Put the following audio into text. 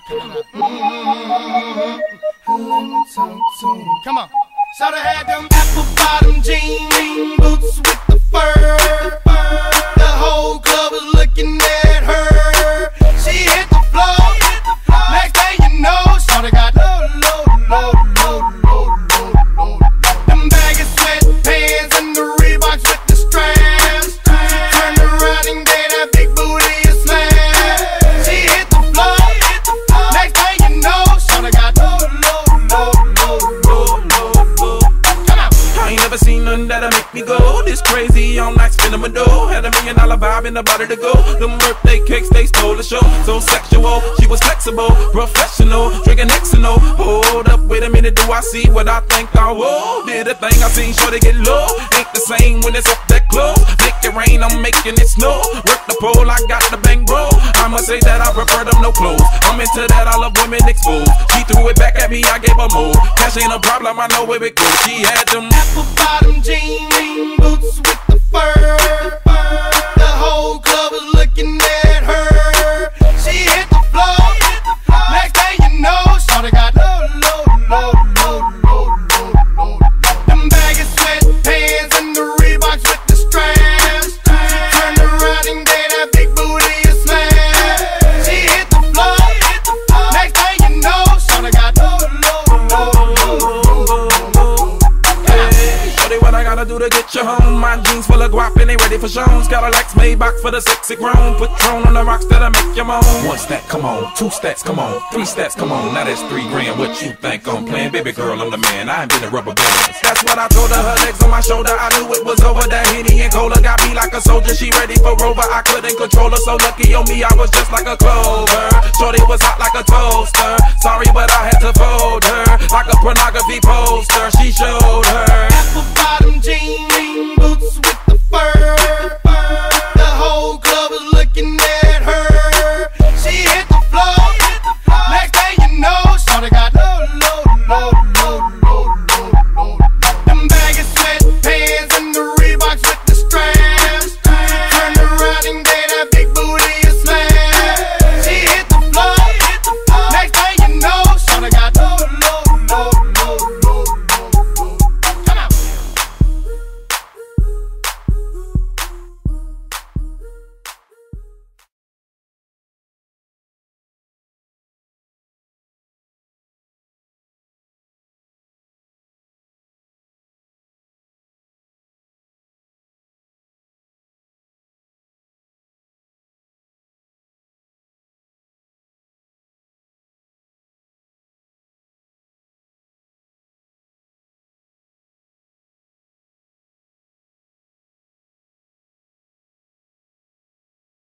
Come on. So they had them apple bottom jean boots with the fur. The whole club was looking at her. She hit the floor. Next thing you know, so they got low. Them baggy sweatpants and the Reeboks with the straps. Turned around and gave that big booty a slam. She hit the floor. Next thing you know, so they got low. I ain't never seen nothing that'll make me go this crazy all night spinning my dough. Had $1 million vibe in the body to go. Them birthday cakes, they stole the show. So sexual, she was flexible, professional, drinking Xano. Hold up, wait a minute, do I see what I think I will? Did a thing I seen, sure to get low. Ain't the same when it's up that close. Make it rain, I'm making it snow. Work the pole, I got the bang bro. I must say that I prefer them no clothes. I'm into that, I love women exposed. She threw it back at me, I gave her more. Cash ain't a problem, I know where it goes. She had them apple bottom jean boots with the fur. The whole club was looking at her. She hit the floor. Next thing you know, so they got low. Them baggy sweatpants and the Reeboks with the straps. Turned around and gave that big booty a slam. She hit the floor. Next thing you know, so they got low. What I gotta do to get you home? My jeans full of guap and they ready for shows. Got a Lex Maybach for the sexy grown. Patron on the rocks that'll make you moan. 1 stack, come on. 2 stacks, come on. 3 stacks, come on. Now that's 3 grand. What you think I'm playing? Baby girl, I'm the man. I ain't been a rubber band. That's what I told her. Her legs on my shoulder. I knew it was over. That Henny and Cola got me like a soldier. She ready for Rover. I couldn't control her. So lucky on me, I was just like a clover. Shorty was hot like a toaster. Sorry, but I had to fold her like a pornography poster. She showed her